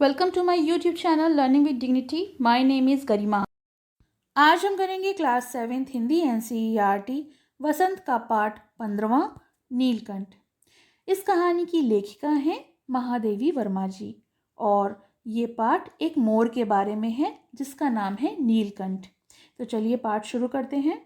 Welcome to my YouTube channel learning with dignity. My name is Garima. आज हम करेंगे class 7 Hindi NCERT वसंत का पाठ 15वां नीलकंठ। इस कहानी की लेखिका हैं महादेवी वर्मा जी और ये पाठ एक मोर के बारे में है जिसका नाम है नीलकंठ। तो चलिए पाठ शुरू करते हैं।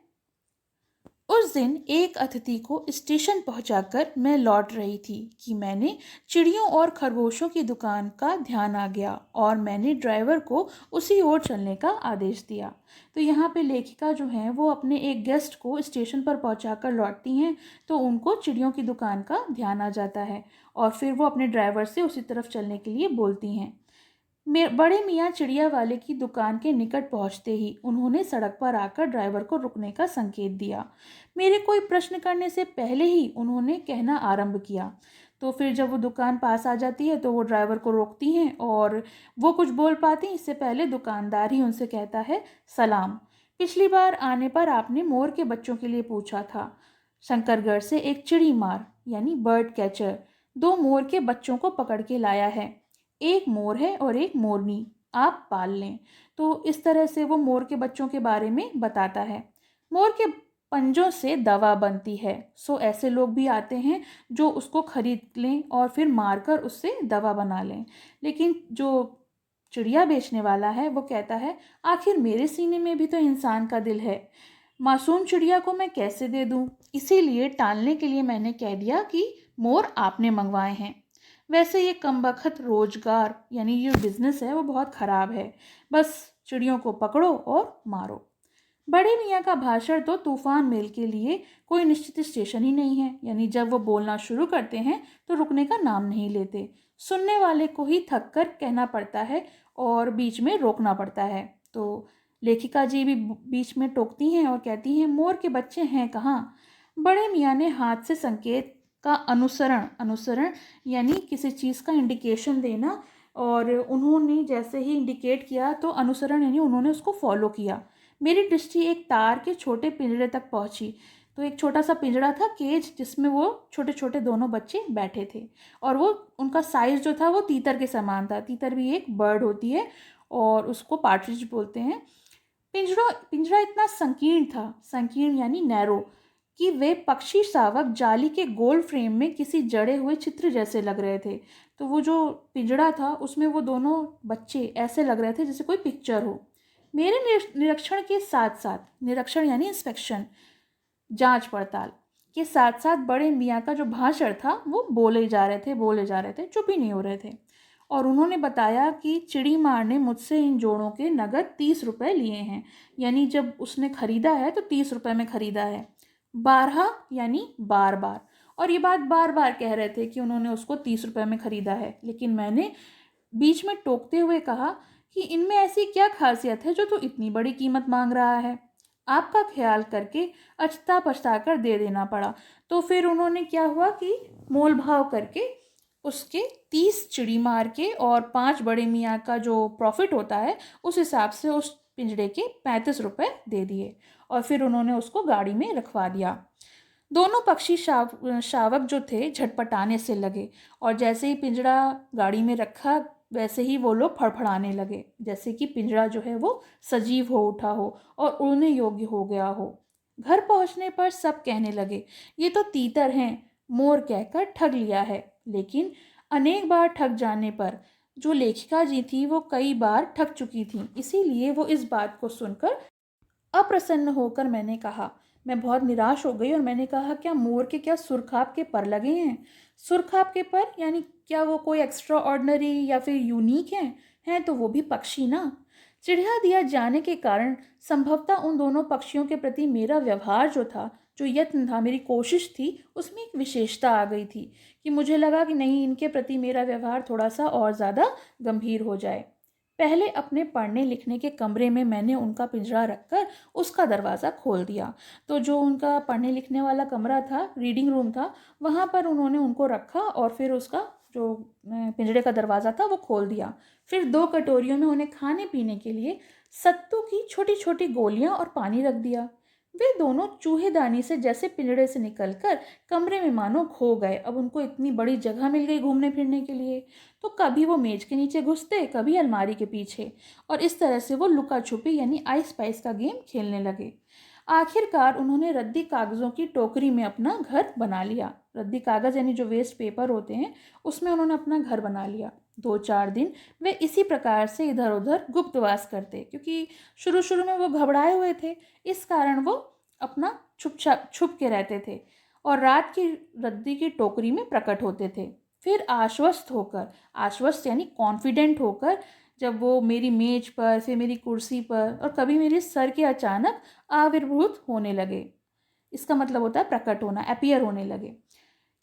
उस दिन एक अतिथि को स्टेशन पहुंचाकर मैं लौट रही थी कि मैंने चिड़ियों और खरगोशों की दुकान का ध्यान आ गया और मैंने ड्राइवर को उसी ओर चलने का आदेश दिया। तो यहाँ पे लेखिका जो है वो अपने एक गेस्ट को स्टेशन पर पहुंचाकर लौटती हैं, तो उनको चिड़ियों की दुकान का ध्यान आ जाता है और फिर वो अपने ड्राइवर से उसी तरफ चलने के लिए बोलती हैं। बड़े मियाँ चिड़िया वाले की दुकान के निकट पहुंचते ही उन्होंने सड़क पर आकर ड्राइवर को रुकने का संकेत दिया। मेरे कोई प्रश्न करने से पहले ही उन्होंने कहना आरंभ किया। तो फिर जब वो दुकान पास आ जाती है तो वो ड्राइवर को रोकती हैं और वो कुछ बोल पाती इससे पहले दुकानदार ही उनसे कहता है, सलाम। पिछली बार आने पर आपने मोर के बच्चों के लिए पूछा था। शंकरगढ़ से एक चिड़ी मार यानी बर्ड कैचर 2 मोर के बच्चों को पकड़ के लाया है। एक मोर है और एक मोरनी, आप पाल लें। तो इस तरह से वो मोर के बच्चों के बारे में बताता है। मोर के पंजों से दवा बनती है, सो ऐसे लोग भी आते हैं जो उसको खरीद लें और फिर मारकर उससे दवा बना लें। लेकिन जो चिड़िया बेचने वाला है वो कहता है, आखिर मेरे सीने में भी तो इंसान का दिल है, मासूम चिड़िया को मैं कैसे दे दूं? इसीलिए टालने के लिए मैंने कह दिया कि मोर आपने मंगवाए हैं। वैसे ये कमबख्त रोजगार यानी ये बिजनेस है वो बहुत ख़राब है। बस चिड़ियों को पकड़ो और मारो। बड़े मियाँ का भाषण तो तूफान मेल के लिए कोई निश्चित स्टेशन ही नहीं है, यानी जब वो बोलना शुरू करते हैं तो रुकने का नाम नहीं लेते। सुनने वाले को ही थक कर कहना पड़ता है और बीच में रोकना पड़ता है। तो लेखिका जी भी बीच में टोकती हैं और कहती हैं, मोर के बच्चे हैं कहाँ? बड़े मियाँ ने हाथ से संकेत का अनुसरण अनुसरण यानी किसी चीज़ का इंडिकेशन देना, और उन्होंने जैसे ही इंडिकेट किया तो अनुसरण यानी उन्होंने उसको फॉलो किया। मेरी दृष्टि एक तार के छोटे पिंजरे तक पहुंची। तो एक छोटा सा पिंजरा था, केज, जिसमें वो छोटे छोटे दोनों बच्चे बैठे थे और वो उनका साइज़ जो था वो तीतर के समान था। तीतर भी एक बर्ड होती है और उसको पार्ट्रिज बोलते हैं। पिंजरा पिंजरा इतना संकीर्ण था, संकीर्ण यानी नैरो, कि वे पक्षी शावक जाली के गोल फ्रेम में किसी जड़े हुए चित्र जैसे लग रहे थे। तो वो जो पिंजड़ा था उसमें वो दोनों बच्चे ऐसे लग रहे थे जैसे कोई पिक्चर हो। मेरे निरीक्षण के साथ साथ, निरीक्षण यानी इंस्पेक्शन, जांच पड़ताल के साथ साथ बड़े मियाँ का जो भाषण था वो बोले जा रहे थे, चुप ही नहीं हो रहे थे। और उन्होंने बताया कि चिड़ी मार ने मुझसे इन जोड़ों के नगद 30 रुपये लिए हैं, यानी जब उसने खरीदा है तो 30 रुपये में खरीदा है। 12 यानी बार बार, और ये बात बार बार कह रहे थे कि उन्होंने उसको 30 रुपये में खरीदा है। लेकिन मैंने बीच में टोकते हुए कहा कि इनमें ऐसी क्या खासियत है जो तू इतनी बड़ी कीमत मांग रहा है? आपका ख्याल करके अछता पछता कर दे देना पड़ा। तो फिर उन्होंने क्या हुआ कि मोल भाव करके उसके 30 चिड़ी मार के और 5 बड़े मियाँ का जो प्रॉफिट होता है उस हिसाब से उस पिंजड़े के 35 रुपये दे दिए और फिर उन्होंने उसको गाड़ी में रखवा दिया। दोनों पक्षी शावक जो थे झटपटाने से लगे और जैसे ही पिंजड़ा गाड़ी में रखा वैसे ही वो लोग फड़फड़ाने लगे, जैसे कि पिंजड़ा जो है वो सजीव हो उठा हो और उड़ने योग्य हो गया हो। घर पहुंचने पर सब कहने लगे, ये तो तीतर हैं, मोर कहकर ठग लिया है। लेकिन अनेक बार ठग जाने पर जो लेखिका जी थी वो कई बार ठग चुकी थी, इसीलिए वो इस बात को सुनकर अप्रसन्न होकर मैंने कहा, मैं बहुत निराश हो गई और मैंने कहा, क्या मोर के क्या सुरखाब के पर लगे हैं? सुरखाब के पर यानी क्या वो कोई एक्स्ट्रा ऑर्डिनरी या फिर यूनिक हैं तो वो भी पक्षी ना। चिढ़ा दिया जाने के कारण संभवतः उन दोनों पक्षियों के प्रति मेरा व्यवहार जो था, जो यत्न था, मेरी कोशिश थी, उसमें एक विशेषता आ गई थी कि मुझे लगा कि नहीं, इनके प्रति मेरा व्यवहार थोड़ा सा और ज़्यादा गंभीर हो जाए। पहले अपने पढ़ने लिखने के कमरे में मैंने उनका पिंजरा रखकर उसका दरवाज़ा खोल दिया। तो जो उनका पढ़ने लिखने वाला कमरा था, रीडिंग रूम था, वहाँ पर उन्होंने उनको रखा और फिर उसका जो पिंजरे का दरवाज़ा था वो खोल दिया। फिर 2 कटोरियों में उन्हें खाने पीने के लिए सत्तू की छोटी छोटी गोलियाँ और पानी रख दिया। वे दोनों चूहेदानी से जैसे पिंजड़े से निकलकर कमरे में मानो खो गए। अब उनको इतनी बड़ी जगह मिल गई घूमने फिरने के लिए, तो कभी वो मेज के नीचे घुसते, कभी अलमारी के पीछे, और इस तरह से वो लुका छुपी यानी आइस पाइस का गेम खेलने लगे। आखिरकार उन्होंने रद्दी कागज़ों की टोकरी में अपना घर बना लिया। रद्दी कागज़ यानी जो वेस्ट पेपर होते हैं, उसमें उन्होंने अपना घर बना लिया। 2-4 दिन वे इसी प्रकार से इधर उधर गुप्तवास करते, क्योंकि शुरू शुरू में वो घबराए हुए थे, इस कारण वो अपना छुप के रहते थे और रात की रद्दी की टोकरी में प्रकट होते थे। फिर आश्वस्त यानी कॉन्फिडेंट होकर, जब वो मेरी मेज पर, फिर मेरी कुर्सी पर और कभी मेरे सर के अचानक आविर्भूत होने लगे। इसका मतलब होता है प्रकट होना, अपीयर होने लगे।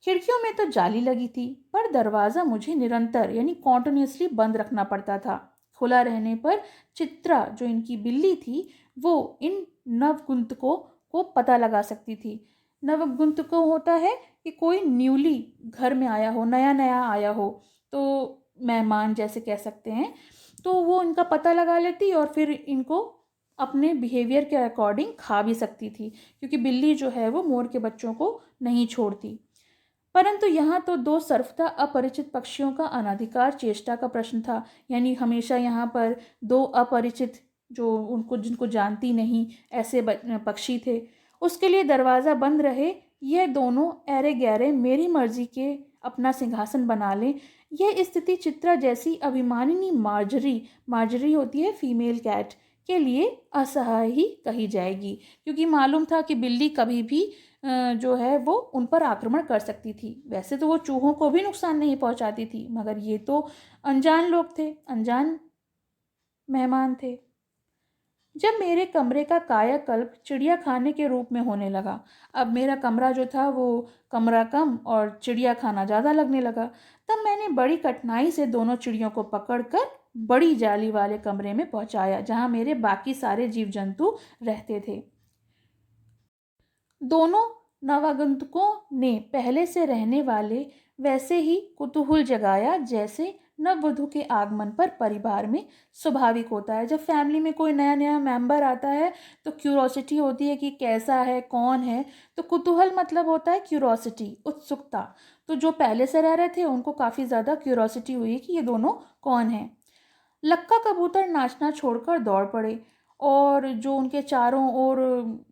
खिड़कियों में तो जाली लगी थी, पर दरवाज़ा मुझे निरंतर यानी कॉन्टिन्यूसली बंद रखना पड़ता था। खुला रहने पर चित्रा, जो इनकी बिल्ली थी, वो इन नवगुंतकों को पता लगा सकती थी। नवगुंतकों होता है कि कोई न्यूली घर में आया हो, नया नया आया हो, तो मेहमान जैसे कह सकते हैं, तो वो इनका पता लगा लेती और फिर इनको अपने बिहेवियर के अकॉर्डिंग खा भी सकती थी, क्योंकि बिल्ली जो है वो मोर के बच्चों को नहीं छोड़ती। परंतु यहाँ तो दो सर्वथा अपरिचित पक्षियों का अनधिकार चेष्टा का प्रश्न था। यानी हमेशा यहाँ पर दो अपरिचित, जो उनको जिनको जानती नहीं, ऐसे पक्षी थे, उसके लिए दरवाज़ा बंद रहे। यह दोनों ऐरे गैरे मेरी मर्जी के अपना सिंहासन बना लें, यह स्थिति चित्रा जैसी अभिमानिनी मार्जरी होती है फीमेल कैट, के लिए असह्य ही कही जाएगी, क्योंकि मालूम था कि बिल्ली कभी भी जो है वो उन पर आक्रमण कर सकती थी। वैसे तो वो चूहों को भी नुकसान नहीं पहुंचाती थी, मगर ये तो अनजान लोग थे, अनजान मेहमान थे। जब मेरे कमरे का कायाकल्प चिड़िया खाने के रूप में होने लगा, अब मेरा कमरा जो था वो कमरा कम और चिड़िया खाना ज़्यादा लगने लगा, तब मैंने बड़ी कठिनाई से दोनों चिड़ियों को पकड़कर बड़ी जाली वाले कमरे में पहुंचाया, जहां मेरे बाकी सारे जीव जंतु रहते थे। दोनों नवागंतुकों ने पहले से रहने वाले वैसे ही कुतूहल जगाया जैसे नववधु के आगमन पर परिवार में स्वाभाविक होता है। जब फैमिली में कोई नया नया मेंबर आता है तो क्यूरोसिटी होती है कि कैसा है, कौन है। तो कुतूहल मतलब होता है क्यूरोसिटी, उत्सुकता। तो जो पहले से रह रहे थे उनको काफ़ी ज़्यादा क्यूरोसिटी हुई कि ये दोनों कौन है। लक्का कबूतर नाचना छोड़कर दौड़ पड़े और जो उनके चारों ओर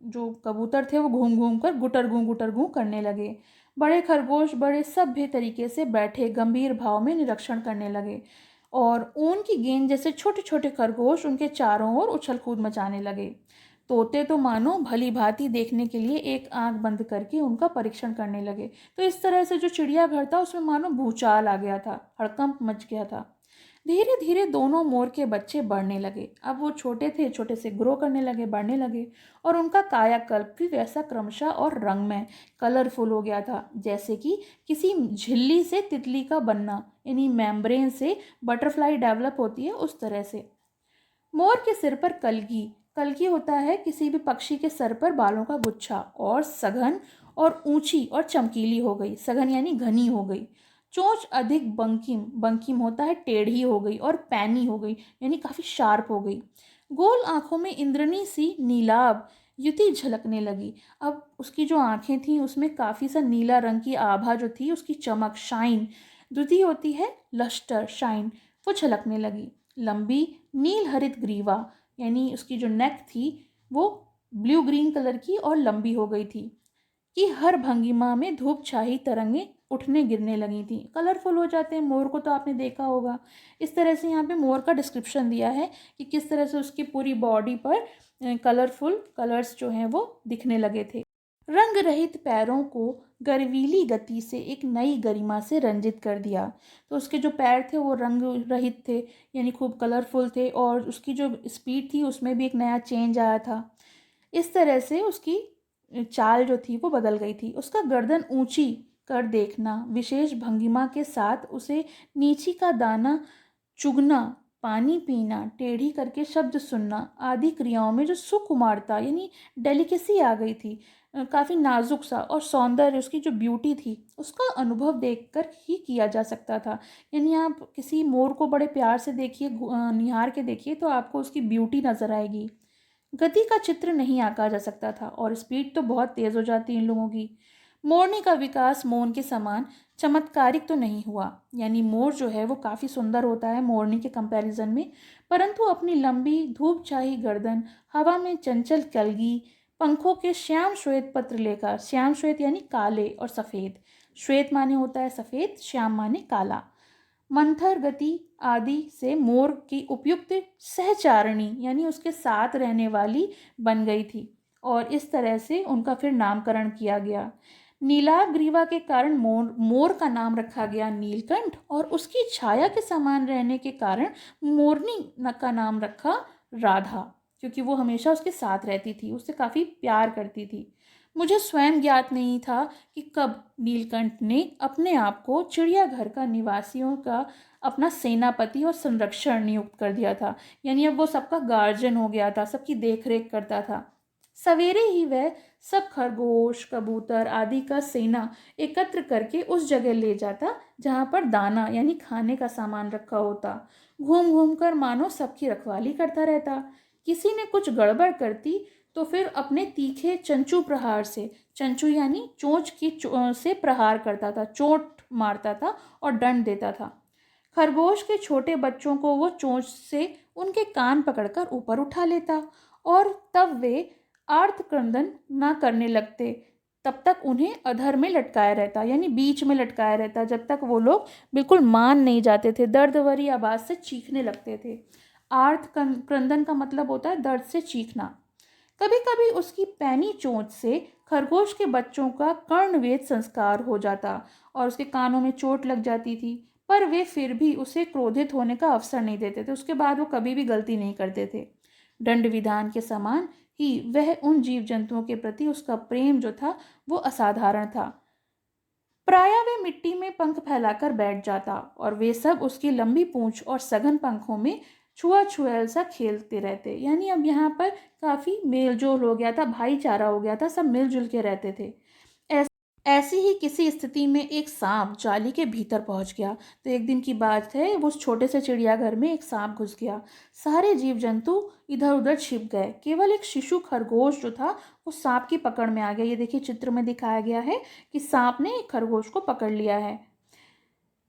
जो कबूतर थे वो घूम घूम कर गुटर गूं करने लगे। बड़े खरगोश बड़े सभ्य तरीके से बैठे गंभीर भाव में निरीक्षण करने लगे और ऊन की गेंद जैसे छोटे छोटे खरगोश उनके चारों ओर उछल कूद मचाने लगे। तोते तो मानो भली भांति देखने के लिए एक आंख बंद करके उनका परीक्षण करने लगे। तो इस तरह से जो चिड़ियाघर था उसमें मानो भूचाल आ गया था, हड़कंप मच गया था। धीरे धीरे दोनों मोर के बच्चे बढ़ने लगे। अब वो छोटे थे, छोटे से ग्रो करने लगे, बढ़ने लगे, और उनका कायाकल्प भी वैसा क्रमशः और रंगमय, कलरफुल हो गया था जैसे कि किसी झिल्ली से तितली का बनना, यानी मेम्ब्रेन से बटरफ्लाई डेवलप होती है उस तरह से। मोर के सिर पर कलगी, कलगी होता है किसी भी पक्षी के सर पर बालों का गुच्छा, और सघन और ऊंची और चमकीली हो गई। सघन यानी घनी हो गई। चोंच अधिक बंकिम, बंकिम होता है टेढ़ी हो गई, और पैनी हो गई यानी काफ़ी शार्प हो गई। गोल आंखों में इंद्रनी सी नीलाभ युति झलकने लगी। अब उसकी जो आंखें थीं उसमें काफ़ी सा नीला रंग की आभा जो थी, उसकी चमक, शाइन, द्वितीय होती है लस्टर, शाइन, वो झलकने लगी। लंबी नील हरित ग्रीवा यानी उसकी जो नेक थी वो ब्लू ग्रीन कलर की और लंबी हो गई थी कि हर भंगिमा में धूप छाई तरंगें उठने गिरने लगी थी। कलरफुल हो जाते हैं मोर को, तो आपने देखा होगा। इस तरह से यहाँ पे मोर का डिस्क्रिप्शन दिया है कि किस तरह से उसकी पूरी बॉडी पर कलरफुल कलर्स जो हैं वो दिखने लगे थे। रंग रहित पैरों को गर्वीली गति से एक नई गरिमा से रंजित कर दिया। तो उसके जो पैर थे वो रंग रहित थे, यानी खूब कलरफुल थे, और उसकी जो स्पीड थी उसमें भी एक नया चेंज आया था। इस तरह से उसकी चाल जो थी वो बदल गई थी। उसका गर्दन ऊंची कर देखना, विशेष भंगिमा के साथ उसे नीची का दाना चुगना, पानी पीना, टेढ़ी करके शब्द सुनना आदि क्रियाओं में जो सुकुमारता यानी डेलिकेसी आ गई थी, काफ़ी नाजुक सा, और सौंदर्य, उसकी जो ब्यूटी थी उसका अनुभव देखकर ही किया जा सकता था। यानी आप किसी मोर को बड़े प्यार से देखिए, निहार के देखिए, तो आपको उसकी ब्यूटी नज़र आएगी। गति का चित्र नहीं आंका जा सकता था और स्पीड तो बहुत तेज हो जाती इन लोगों की। मोरनी का विकास मोर के समान चमत्कारिक तो नहीं हुआ, यानी मोर जो है वो काफ़ी सुंदर होता है मोरनी के कंपैरिजन में, परंतु अपनी लंबी धूप छाई गर्दन, हवा में चंचल कलगी, पंखों के श्याम श्वेत पत्र लेकर, श्याम श्वेत यानी काले और सफ़ेद, श्वेत माने होता है सफ़ेद, श्याम माने काला, मंथर गति आदि से मोर की उपयुक्त सहचारिणी यानी उसके साथ रहने वाली बन गई थी और इस तरह से उनका फिर नामकरण किया गया। नीलाभ ग्रीवा के कारण मोर मोर का नाम रखा गया नीलकंठ और उसकी छाया के समान रहने के कारण मोरनी का नाम रखा राधा, क्योंकि वो हमेशा उसके साथ रहती थी, उससे काफ़ी प्यार करती थी। मुझे स्वयं ज्ञात नहीं था कि कब नीलकंठ ने अपने आप को चिड़ियाघर का निवासियों का अपना सेनापति और संरक्षण नियुक्त कर दिया था, यानी अब वो सबका गार्जियन हो गया था, सबकी देखरेख करता था। सवेरे ही वह सब खरगोश कबूतर आदि का सेना एकत्र करके उस जगह ले जाता जहाँ पर दाना यानी खाने का सामान रखा होता। घूम घूम कर मानो सबकी रखवाली करता रहता। किसी ने कुछ गड़बड़ करती तो फिर अपने तीखे चंचू प्रहार से, चंचू यानी चोंच की से प्रहार करता था, चोट मारता था और दंड देता था। खरगोश के छोटे बच्चों को वो चोंच से उनके कान पकड़कर ऊपर उठा लेता और तब वे आर्तक्रंदन ना करने लगते, तब तक उन्हें अधर में लटकाया रहता, यानी बीच में लटकाया रहता, जब तक वो लोग बिल्कुल मान नहीं जाते थे, दर्द भरी आवाज़ से चीखने लगते थे। आर्त क्रंदन का मतलब होता है दर्द से चीखना। कभी कभी उसकी पैनी चोंच से खरगोश के बच्चों का कर्णवेध संस्कार हो जाता और उसके कानों में चोट लग जाती थी, पर वे फिर भी उसे क्रोधित होने का अवसर नहीं देते थे। उसके बाद वो कभी भी गलती नहीं करते थे। दंड विधान के समान ही वह उन जीव जंतुओं के प्रति उसका प्रेम जो था वो असाधारण था। प्राय वह मिट्टी में पंख फैलाकर बैठ जाता और वे सब उसकी लंबी पूंछ और सघन पंखों में छुआ छुएल सा खेलते रहते, यानी अब यहाँ पर काफ़ी मेलजोल हो गया था, भाईचारा हो गया था, सब मिलजुल के रहते थे। ऐसी ही किसी स्थिति में एक सांप जाली के भीतर पहुंच गया। तो एक दिन की बात है, वो उस छोटे से चिड़ियाघर में एक सांप घुस गया। सारे जीव जंतु इधर उधर छिप गए, केवल एक शिशु खरगोश जो था वो सांप की पकड़ में आ गया। ये देखिए चित्र में दिखाया गया है कि सांप ने एक खरगोश को पकड़ लिया है।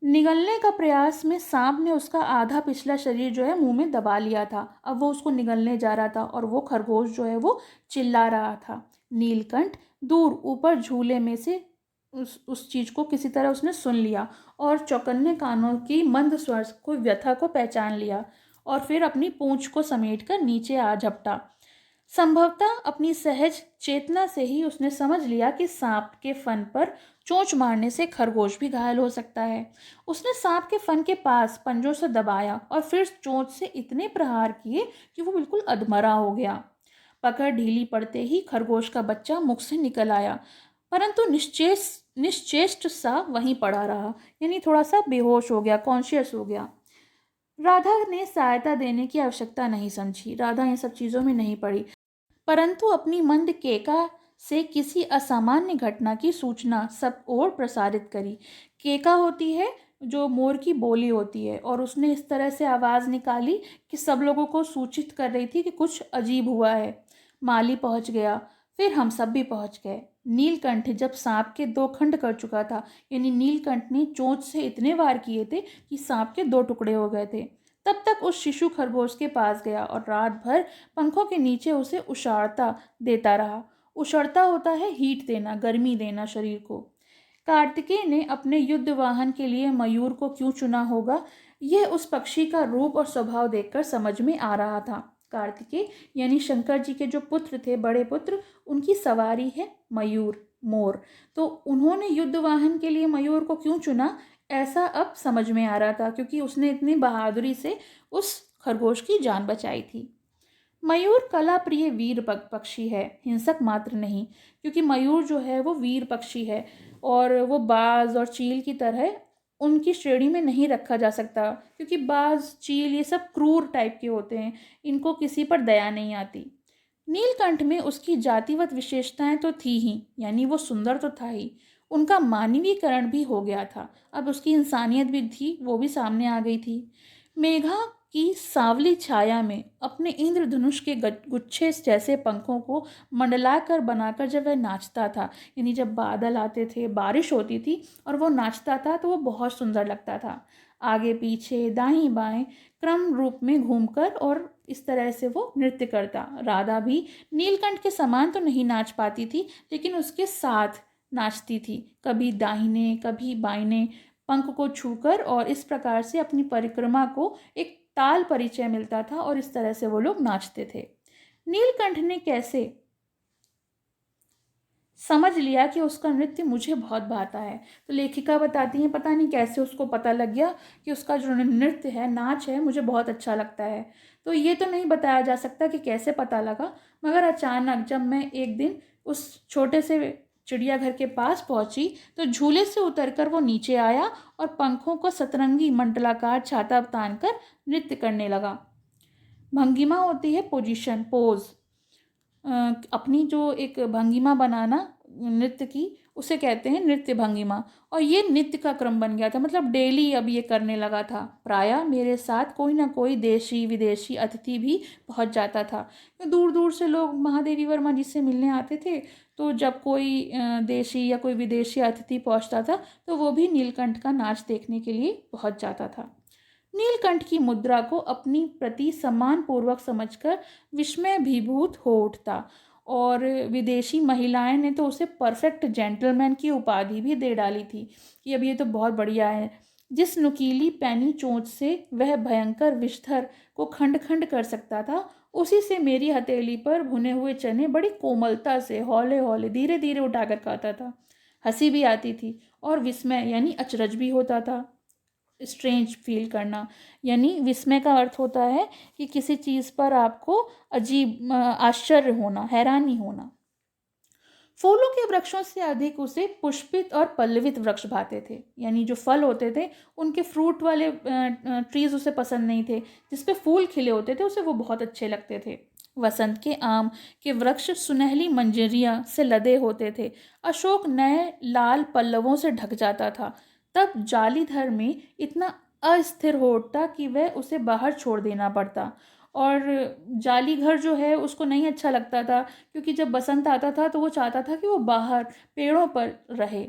निगलने का प्रयास में सांप ने उसका आधा पिछला शरीर जो है मुंह में दबा लिया था। अब वो उसको निगलने जा रहा था और वो खरगोश जो है वो चिल्ला रहा था। नीलकंठ दूर ऊपर झूले में से उस चीज को किसी तरह उसने सुन लिया और चौकन्ने कानों की मंद स्वर को व्यथा को पहचान लिया और फिर अपनी पूंछ को समेटकर नीचे आ झपटा। संभवतः अपनी सहज चेतना से ही उसने समझ लिया कि सांप के फन पर चोंच मारने से खरगोश भी घायल हो सकता है। उसने सांप के फन के पास पंजों से दबाया और फिर चोंच से इतने प्रहार किए कि वो बिल्कुल अधमरा हो गया। पकड़ ढीली पड़ते ही खरगोश का बच्चा मुख से निकल आया, परंतु निश्चेष्ट सा वहीं पड़ा रहा, यानी थोड़ा सा बेहोश हो गया, कॉन्शियस हो गया। राधा ने सहायता देने की आवश्यकता नहीं समझी। राधा इन सब चीज़ों में नहीं पड़ी, परंतु अपनी मंद केका से किसी असामान्य घटना की सूचना सब ओर प्रसारित करी। केका होती है जो मोर की बोली होती है और उसने इस तरह से आवाज़ निकाली कि सब लोगों को सूचित कर रही थी कि कुछ अजीब हुआ है। माली पहुंच गया, फिर हम सब भी पहुंच गए। नीलकंठ जब सांप के दो खंड कर चुका था, यानी नीलकंठ ने चोंच से इतने वार किए थे कि सांप के दो टुकड़े हो गए थे, तब तक उस शिशु खरगोश के पास गया और रात भर पंखों के नीचे उसे उछाड़ता देता रहा। उछड़ता होता है हीट देना, गर्मी देना शरीर को। कार्तिकेय ने अपने युद्ध वाहन के लिए मयूर को क्यों चुना होगा, यह उस पक्षी का रूप और स्वभाव देखकर समझ में आ रहा था। कार्तिकेय यानी शंकर जी के जो पुत्र थे, बड़े पुत्र, उनकी सवारी है मयूर, मोर। तो उन्होंने युद्ध वाहन के लिए मयूर को क्यों चुना, ऐसा अब समझ में आ रहा था, क्योंकि उसने इतनी बहादुरी से उस खरगोश की जान बचाई थी। मयूर कला प्रिय वीर पक्षी है, हिंसक मात्र नहीं, क्योंकि मयूर जो है वो वीर पक्षी है और वो बाज और चील की तरह उनकी श्रेणी में नहीं रखा जा सकता, क्योंकि बाज चील ये सब क्रूर टाइप के होते हैं, इनको किसी पर दया नहीं आती। नीलकंठ में उसकी जातिवत विशेषताएं तो थी ही, यानी वो सुंदर तो था ही, उनका मानवीकरण भी हो गया था। अब उसकी इंसानियत भी थी, वो भी सामने आ गई थी। मेघा की सांवली छाया में अपने इंद्रधनुष के गुच्छे जैसे पंखों को मंडलाकर बनाकर जब वह नाचता था, यानी जब बादल आते थे, बारिश होती थी और वो नाचता था तो वो बहुत सुंदर लगता था। आगे पीछे दाईं बाएं क्रम रूप में घूमकर और इस तरह से वो नृत्य करता। राधा भी नीलकंठ के समान तो नहीं नाच पाती थी, लेकिन उसके साथ नाचती थी, कभी दाहिने कभी बाइने पंख को छूकर, और इस प्रकार से अपनी परिक्रमा को एक ताल परिचय मिलता था और इस तरह से वो लोग नाचते थे। नीलकंठ ने कैसे समझ लिया कि उसका नृत्य मुझे बहुत भाता है, तो लेखिका बताती हैं पता नहीं कैसे उसको पता लग गया कि उसका जो नृत्य है, नाच है, मुझे बहुत अच्छा लगता है। तो ये तो नहीं बताया जा सकता कि कैसे पता लगा, मगर अचानक जब मैं एक दिन उस छोटे से चिड़ियाघर के पास पहुंची तो झूले से उतरकर वो नीचे आया और पंखों को सतरंगी मंडलाकार छाता तान कर नृत्य करने लगा। भंगिमा होती है पोजीशन, पोज, अपनी जो एक भंगिमा बनाना नृत्य की, उसे कहते हैं नृत्य भंगिमा। और ये नित्य का क्रम बन गया था, मतलब डेली अब ये करने लगा था। प्रायः मेरे साथ कोई ना कोई देशी विदेशी अतिथि भी पहुंच जाता था। दूर दूर से लोग महादेवी वर्मा जी से मिलने आते थे, तो जब कोई देशी या कोई विदेशी अतिथि पहुंचता था तो वो भी नीलकंठ का नाच देखने के लिए पहुंच जाता था। नीलकंठ की मुद्रा को अपनी प्रति सम्मानपूर्वक समझकर विस्मय भीभूत हो उठता, और विदेशी महिलाएं ने तो उसे परफेक्ट जेंटलमैन की उपाधि भी दे डाली थी कि अब ये तो बहुत बढ़िया है। जिस नुकीली पैनी चोंच से वह भयंकर विषधर को खंड खंड कर सकता था, उसी से मेरी हथेली पर भुने हुए चने बड़ी कोमलता से हौले हौले धीरे धीरे उठाकर खाता था। हंसी भी आती थी और विस्मय यानी अचरज भी होता था। स्ट्रेंज फील करना, यानी विस्मय का अर्थ होता है कि किसी चीज़ पर आपको अजीब आश्चर्य होना, हैरानी होना। फूलों के वृक्षों से अधिक उसे पुष्पित और पल्लवित वृक्ष भाते थे, यानी जो फल होते थे उनके फ्रूट वाले ट्रीज उसे पसंद नहीं थे, जिसपे फूल खिले होते थे उसे वो बहुत अच्छे लगते थे। वसंत के आम के वृक्ष सुनहली मंजरियां से लदे होते थे, अशोक नए लाल पल्लवों से ढक जाता था, तब जालीधर में इतना अस्थिर हो उठता कि वह उसे बाहर छोड़ देना पड़ता। और जाली घर जो है उसको नहीं अच्छा लगता था, क्योंकि जब बसंत आता था तो वो चाहता था कि वो बाहर पेड़ों पर रहे।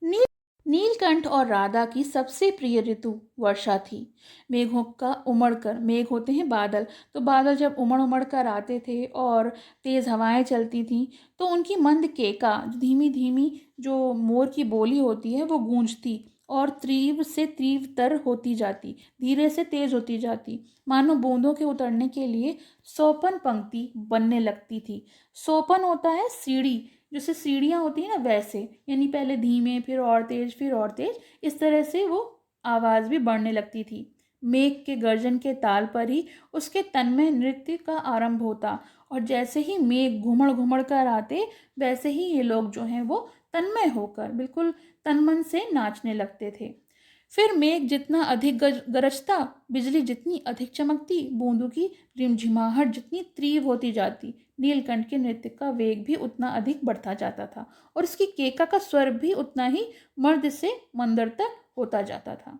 नील नीलकंठ और राधा की सबसे प्रिय ऋतु वर्षा थी। मेघों का उमड़कर, मेघ होते हैं बादल, तो बादल जब उमड़ उमड़ कर आते थे और तेज हवाएं चलती थीं, तो उनकी मंद केका, धीमी धीमी जो मोर की बोली होती है, वो गूंजती और तीव्र से तीव्रतर होती जाती, धीरे से तेज होती जाती, मानो बूंदों के उतरने के लिए सोपन पंक्ति बनने लगती थी। सोपन होता है सीढ़ी, जैसे सीढ़ियाँ होती हैं ना वैसे, यानी पहले धीमे फिर और तेज फिर और तेज, इस तरह से वो आवाज़ भी बढ़ने लगती थी। मेघ के गर्जन के ताल पर ही उसके तन्मय नृत्य का आरंभ होता, और जैसे ही मेघ घुमड़ घुमड़ कर आते, वैसे ही ये लोग जो हैं वो तन्मय होकर बिल्कुल तनमन से नाचने लगते थे। फिर मेघ जितना अधिक गरजता, बिजली जितनी अधिक चमकती, बूंदों की रिमझिमाहट जितनी तीव्र होती जाती, नीलकंठ के नृत्य का वेग भी उतना अधिक बढ़ता जाता था, और इसकी केका का स्वर भी उतना ही मर्द से मंदरतर होता जाता था।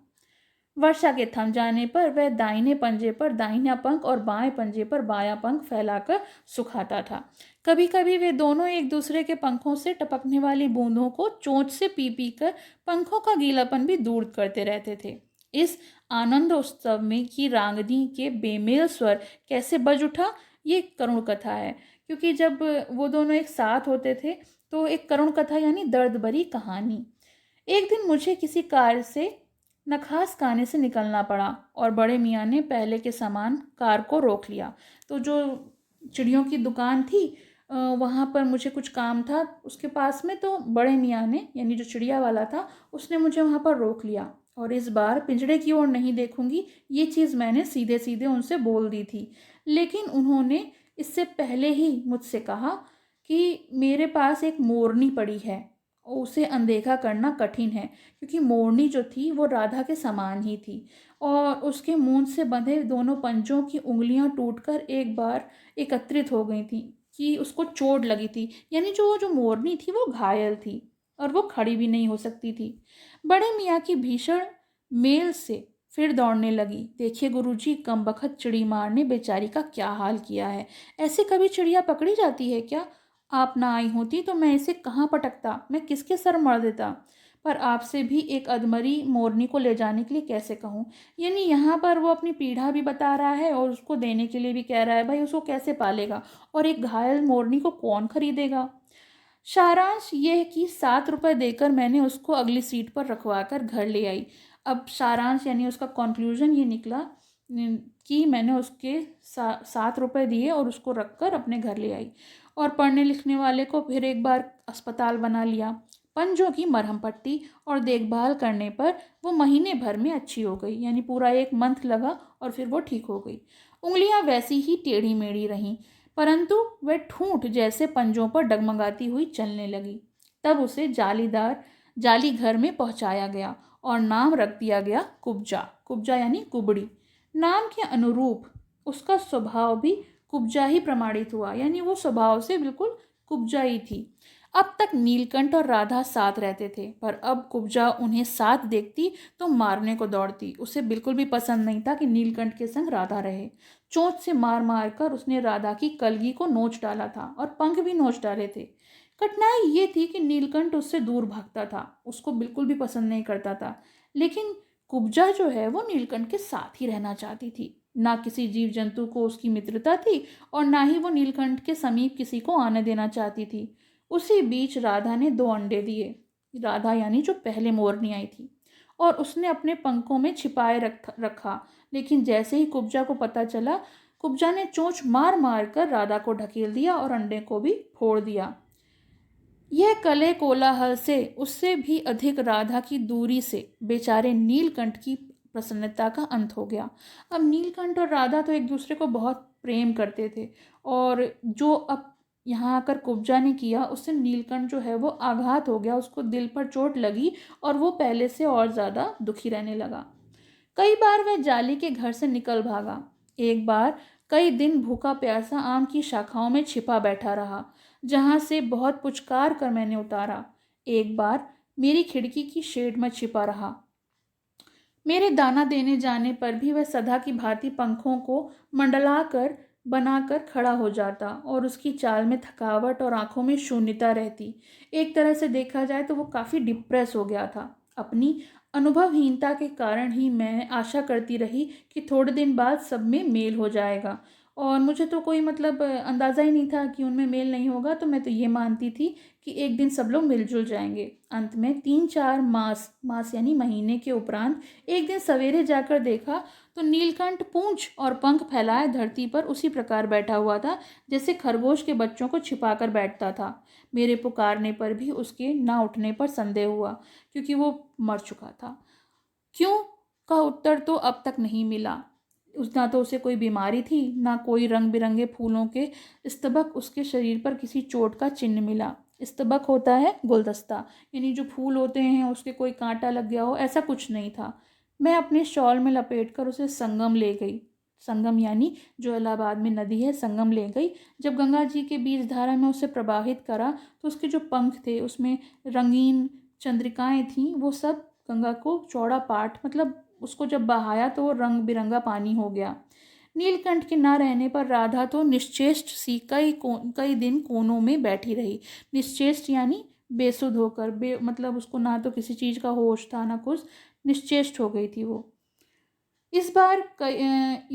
वर्षा के थम जाने पर वह दाहिने पंजे पर दाहिना पंख और बाएं पंजे पर बायां पंख फैलाकर सुखाता था। कभी कभी वे दोनों एक दूसरे के पंखों से टपकने वाली बूंदों को चोंच से पी पी कर पंखों का गीलापन भी दूर करते रहते थे। इस आनंद उत्सव में की रांगनी के बेमेल स्वर कैसे बज उठा, ये करुण कथा है, क्योंकि जब वो दोनों एक साथ होते थे तो एक करुण कथा यानी दर्द भरी कहानी। एक दिन मुझे किसी कार से नखास खाने से निकलना पड़ा, और बड़े मियाँ ने पहले के समान कार को रोक लिया। तो जो चिड़ियों की दुकान थी, वहाँ पर मुझे कुछ काम था उसके पास में, तो बड़े मियाँ ने यानी जो चिड़िया वाला था उसने मुझे वहाँ पर रोक लिया, और इस बार पिंजड़े की ओर नहीं देखूंगी, ये चीज़ मैंने सीधे सीधे उनसे बोल दी थी। लेकिन उन्होंने इससे पहले ही मुझसे कहा कि मेरे पास एक मोरनी पड़ी है, उसे अनदेखा करना कठिन है, क्योंकि मोरनी जो थी वो राधा के समान ही थी, और उसके मूंछ से बंधे दोनों पंजों की उंगलियां टूटकर एक बार एकत्रित हो गई थी, कि उसको चोट लगी थी, यानी जो जो मोरनी थी वो घायल थी और वो खड़ी भी नहीं हो सकती थी। बड़े मियाँ की भीषण मेल से फिर दौड़ने लगी। देखिए गुरुजी, कमबख्त चिड़ी मार ने बेचारी का क्या हाल किया है। ऐसे कभी चिड़िया पकड़ी जाती है क्या? आप ना आई होती तो मैं इसे कहाँ पटकता, मैं किसके सर मर देता। पर आपसे भी एक अधमरी मोरनी को ले जाने के लिए कैसे कहूँ। यानी यहाँ पर वो अपनी पीढ़ा भी बता रहा है और उसको देने के लिए भी कह रहा है। भाई उसको कैसे पालेगा, और एक घायल मोरनी को कौन खरीदेगा। सारांश ये है कि 7 रुपए देकर मैंने उसको अगली सीट पर रखवा कर घर ले आई। अब सारांश यानी उसका कंक्लूजन ये निकला कि मैंने उसके 7 रुपए दिए और उसको रखकर अपने घर ले आई, और पढ़ने लिखने वाले को फिर एक बार अस्पताल बना लिया। पंजों की मरहम पट्टी और देखभाल करने पर वो महीने भर में अच्छी हो गई, यानी पूरा 1 मंथ लगा और फिर वो ठीक हो गई। उंगलियां वैसी ही टेढ़ी मेढ़ी रहीं, परंतु वह ठूंठ जैसे पंजों पर डगमगाती हुई चलने लगी। तब उसे जाली घर में पहुंचाया गया और नाम रख दिया गया कुब्जा। कुब्जा यानी कुबड़ी। नाम के अनुरूप उसका स्वभाव भी कुब्जा ही प्रमाणित हुआ, यानी वो स्वभाव से बिल्कुल कुब्जा ही थी। अब तक नीलकंठ और राधा साथ रहते थे, पर अब कुब्जा उन्हें साथ देखती तो मारने को दौड़ती। उसे बिल्कुल भी पसंद नहीं था कि नीलकंठ के संग राधा रहे। चोंच से मार मार कर उसने राधा की कलगी को नोच डाला था और पंख भी नोच डाले थे। कठिनाई ये थी कि नीलकंठ उससे दूर भागता था, उसको बिल्कुल भी पसंद नहीं करता था। लेकिन कुब्जा जो है वो नीलकंठ के साथ ही रहना चाहती थी। ना किसी जीव जंतु को उसकी मित्रता थी और ना ही वो नीलकंठ के समीप किसी को आने देना चाहती थी। उसी बीच राधा ने 2 अंडे दिए। राधा यानी जो पहले मोरनी आई थी, और उसने अपने पंखों में छिपाए रखा। लेकिन जैसे ही कुब्जा को पता चला, कुब्जा ने चोंच मार मार कर राधा को ढकेल दिया और अंडे को भी फोड़ दिया। यह कले कोलाहल से उससे भी अधिक राधा की दूरी से बेचारे नीलकंठ की प्रसन्नता का अंत हो गया। अब नीलकंठ और राधा तो एक दूसरे को बहुत प्रेम करते थे, और जो अब यहाँ आकर कुब्जा ने किया उससे नीलकंठ जो है वो आघात हो गया, उसको दिल पर चोट लगी और वो पहले से और ज़्यादा दुखी रहने लगा। कई बार वह जाली के घर से निकल भागा। एक बार कई दिन भूखा प्यासा आम की शाखाओं में छिपा बैठा रहा, जहां से बहुत पुचकार कर मैंने उतारा। एक बार मेरी खिड़की की शेड में छिपा रहा। मेरे दाना देने जाने पर भी वह सदा की भांति पंखों को मंडलाकर बनाकर खड़ा हो जाता, और उसकी चाल में थकावट और आंखों में शून्यता रहती। एक तरह से देखा जाए तो वो काफ़ी डिप्रेस हो गया था। अपनी अनुभवहीनता के कारण ही मैं आशा करती रही कि थोड़े दिन बाद सब में मेल हो जाएगा, और मुझे तो कोई मतलब अंदाज़ा ही नहीं था कि उनमें मेल नहीं होगा। तो मैं तो ये मानती थी कि एक दिन सब लोग मिलजुल जाएंगे। अंत में 3-4 मास यानी महीने के उपरांत एक दिन सवेरे जाकर देखा तो नीलकंठ पूंछ और पंख फैलाए धरती पर उसी प्रकार बैठा हुआ था जैसे खरगोश के बच्चों को छिपाकर बैठता था। मेरे पुकारने पर भी उसके ना उठने पर संदेह हुआ, क्योंकि वो मर चुका था। क्यों का उत्तर तो अब तक नहीं मिला। ना तो उसे कोई बीमारी थी, ना कोई रंग बिरंगे फूलों के स्तबक उसके शरीर पर किसी चोट का चिन्ह मिला। स्तबक होता है गुलदस्ता, यानी जो फूल होते हैं उसके कोई कांटा लग गया हो, ऐसा कुछ नहीं था। मैं अपने शॉल में लपेटकर उसे संगम ले गई। संगम यानी जो इलाहाबाद में नदी है, संगम ले गई। जब गंगा जी के बीच धारा में उसे प्रवाहित करा तो उसके जो पंख थे उसमें रंगीन चंद्रिकाएं थीं, वो सब गंगा को चौड़ा पाट मतलब उसको जब बहाया तो वो रंग बिरंगा पानी हो गया। नीलकंठ के ना रहने पर राधा तो निश्चेष्ट सी कई दिन कोनों में बैठी रही। निश्चेष्ट यानी बेसुध होकर, मतलब उसको ना तो किसी चीज़ का होश था ना कुछ, निश्चेष्ट हो गई थी वो। इस बार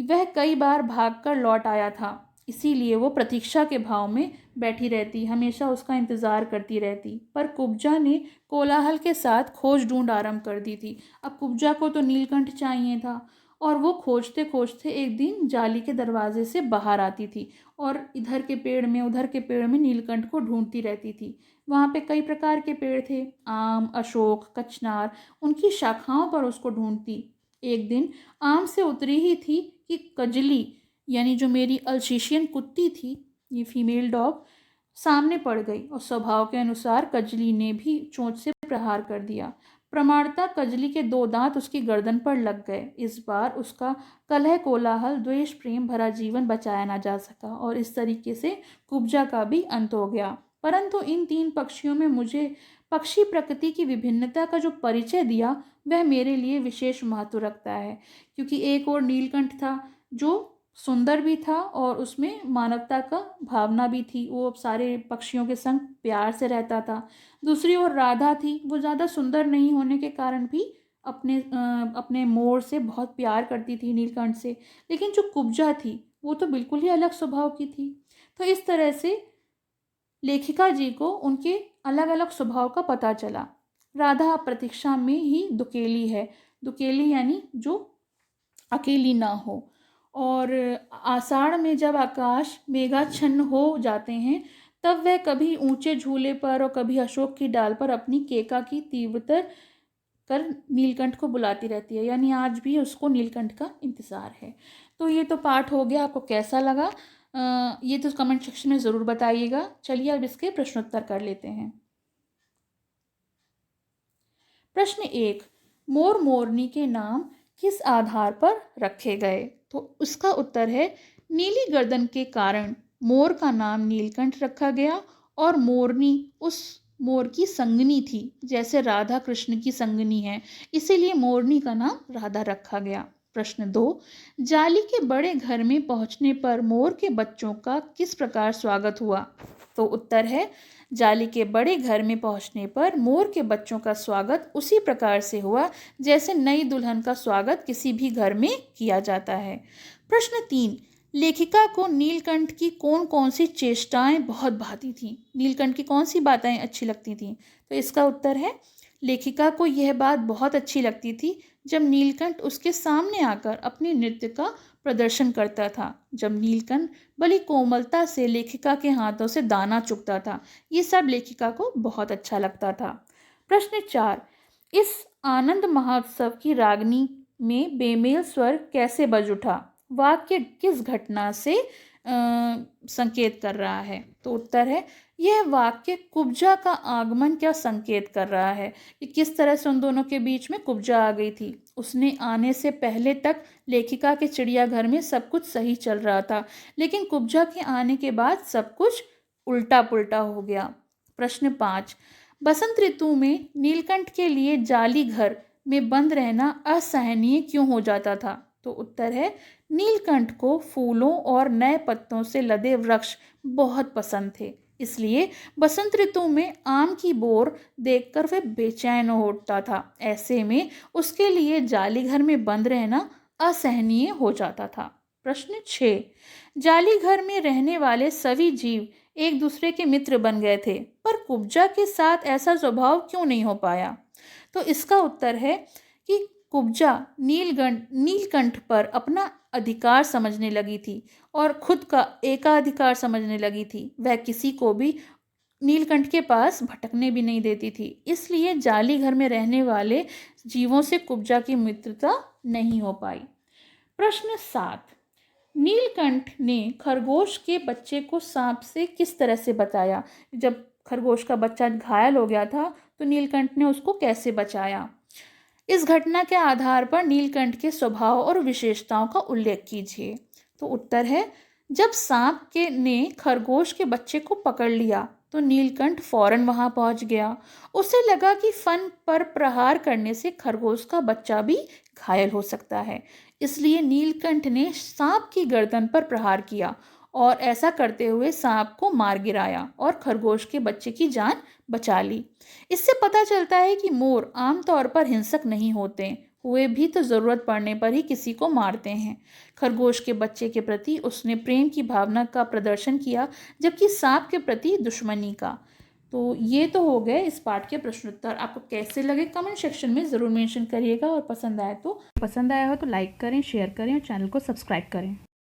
वह कई बार भागकर लौट आया था, इसीलिए वो प्रतीक्षा के भाव में बैठी रहती, हमेशा उसका इंतज़ार करती रहती। पर कुब्जा ने कोलाहल के साथ खोज ढूंढ आरंभ कर दी थी। अब कुब्जा को तो नीलकंठ चाहिए था, और वो खोजते खोजते एक दिन जाली के दरवाजे से बाहर आती थी और इधर के पेड़ में उधर के पेड़ में नीलकंठ को ढूंढती रहती थी। वहाँ पे कई प्रकार के पेड़ थे, आम, अशोक, कचनार, उनकी शाखाओं पर उसको ढूंढती। एक दिन आम से उतरी ही थी कि कजली यानी जो मेरी अल्सीशियन कुत्ती थी, ये फीमेल डॉग, सामने पड़ गई, और स्वभाव के अनुसार कजली ने भी चोंच से प्रहार कर दिया। प्रमाणता कजली के 2 दांत उसकी गर्दन पर लग गए। इस बार उसका कलह कोलाहल द्वेष प्रेम भरा जीवन बचाया ना जा सका, और इस तरीके से कुब्जा का भी अंत हो गया। परंतु इन 3 पक्षियों में मुझे पक्षी प्रकृति की विभिन्नता का जो परिचय दिया वह मेरे लिए विशेष महत्व रखता है, क्योंकि एक और नीलकंठ था जो सुंदर भी था और उसमें मानवता का भावना भी थी, वो सारे पक्षियों के संग प्यार से रहता था। दूसरी ओर राधा थी, वो ज़्यादा सुंदर नहीं होने के कारण भी अपने मोर से बहुत प्यार करती थी, नीलकंठ से। लेकिन जो कुब्जा थी वो तो बिल्कुल ही अलग स्वभाव की थी। तो इस तरह से लेखिका जी को उनके अलग अलग स्वभाव का पता चला। राधा प्रतीक्षा में ही दुकेली है, दुकेली यानी जो अकेली ना हो। और आषाढ़ में जब आकाश मेघाच्छन्न हो जाते हैं तब वह कभी ऊंचे झूले पर और कभी अशोक की डाल पर अपनी केका की तीव्रता कर नीलकंठ को बुलाती रहती है, यानी आज भी उसको नीलकंठ का इंतज़ार है। तो ये तो पाठ हो गया, आपको कैसा लगा ये तो कमेंट सेक्शन में ज़रूर बताइएगा। चलिए अब इसके प्रश्नोत्तर कर लेते हैं। प्रश्न 1, मोर मोरनी के नाम किस आधार पर रखे गए? तो उसका उत्तर है नीली गर्दन के कारण मोर का नाम नीलकंठ रखा गया और मोरनी उस मोर की संगनी थी, जैसे राधा कृष्ण की संगनी है, इसीलिए मोरनी का नाम राधा रखा गया। प्रश्न 2, जाली के बड़े घर में पहुंचने पर मोर के बच्चों का किस प्रकार स्वागत हुआ? तो उत्तर है जाली के बड़े घर में पहुंचने पर मोर के बच्चों का स्वागत उसी प्रकार से हुआ जैसे नई दुल्हन का स्वागत किसी भी घर में किया जाता है। प्रश्न 3, लेखिका को नीलकंठ की कौन कौन सी चेष्टाएं बहुत भाती थीं? नीलकंठ की कौन सी बातें अच्छी लगती थीं? तो इसका उत्तर है लेखिका को यह बात बहुत अच्छी लगती थी जब नीलकंठ उसके सामने आकर अपने नृत्य का प्रदर्शन करता था, जब नीलकंठ बड़ी कोमलता से लेखिका के हाथों से दाना चुगता था। ये सब लेखिका को बहुत अच्छा लगता था। प्रश्न 4, इस आनंद महोत्सव की रागनी में बेमेल स्वर कैसे बज उठा? वाक्य किस घटना से संकेत कर रहा है? तो उत्तर है यह वाक्य कुब्जा का आगमन क्या संकेत कर रहा है कि किस तरह से उन दोनों के बीच में कुब्जा आ गई थी। उसने आने से पहले तक लेखिका के चिड़ियाघर में सब कुछ सही चल रहा था, लेकिन कुब्जा के आने के बाद सब कुछ उल्टा पुल्टा हो गया। प्रश्न 5, बसंत ऋतु में नीलकंठ के लिए जाली घर में बंद रहना असहनीय क्यों हो जाता था? तो उत्तर है नीलकंठ को फूलों और नए पत्तों से लदे वृक्ष बहुत पसंद थे, इसलिए बसंत ऋतु में आम की बोर देखकर वह बेचैन हो उठता था। ऐसे में उसके लिए जाली घर में बंद रहना असहनीय हो जाता था। प्रश्न 6, जाली घर में रहने वाले सभी जीव एक दूसरे के मित्र बन गए थे, पर कुब्जा के साथ ऐसा स्वभाव क्यों नहीं हो पाया? तो इसका उत्तर है कि कुब्जा नीलकंठ पर अपना अधिकार समझने लगी थी और खुद का एकाधिकार समझने लगी थी। वह किसी को भी नीलकंठ के पास भटकने भी नहीं देती थी, इसलिए जाली घर में रहने वाले जीवों से कुब्जा की मित्रता नहीं हो पाई। प्रश्न 7, नीलकंठ ने खरगोश के बच्चे को सांप से किस तरह से बचाया? जब खरगोश का बच्चा घायल हो गया था तो नीलकंठ ने उसको कैसे बचाया? इस घटना के आधार पर नीलकंठ के स्वभाव और विशेषताओं का उल्लेख कीजिए। तो उत्तर है जब सांप के ने खरगोश के बच्चे को पकड़ लिया तो नीलकंठ फौरन वहां पहुंच गया। उसे लगा कि फन पर प्रहार करने से खरगोश का बच्चा भी घायल हो सकता है, इसलिए नीलकंठ ने सांप की गर्दन पर प्रहार किया और ऐसा करते हुए सांप को मार गिराया और खरगोश के बच्चे की जान बचा ली। इससे पता चलता है कि मोर आमतौर पर हिंसक नहीं होते, हुए भी तो ज़रूरत पड़ने पर ही किसी को मारते हैं। खरगोश के बच्चे के प्रति उसने प्रेम की भावना का प्रदर्शन किया, जबकि सांप के प्रति दुश्मनी का। तो ये तो हो गए इस पाठ के प्रश्नोत्तर। आपको कैसे लगे कमेंट सेक्शन में ज़रूर मेंशन करिएगा और पसंद आया हो तो लाइक करें, शेयर करें और चैनल को सब्सक्राइब करें।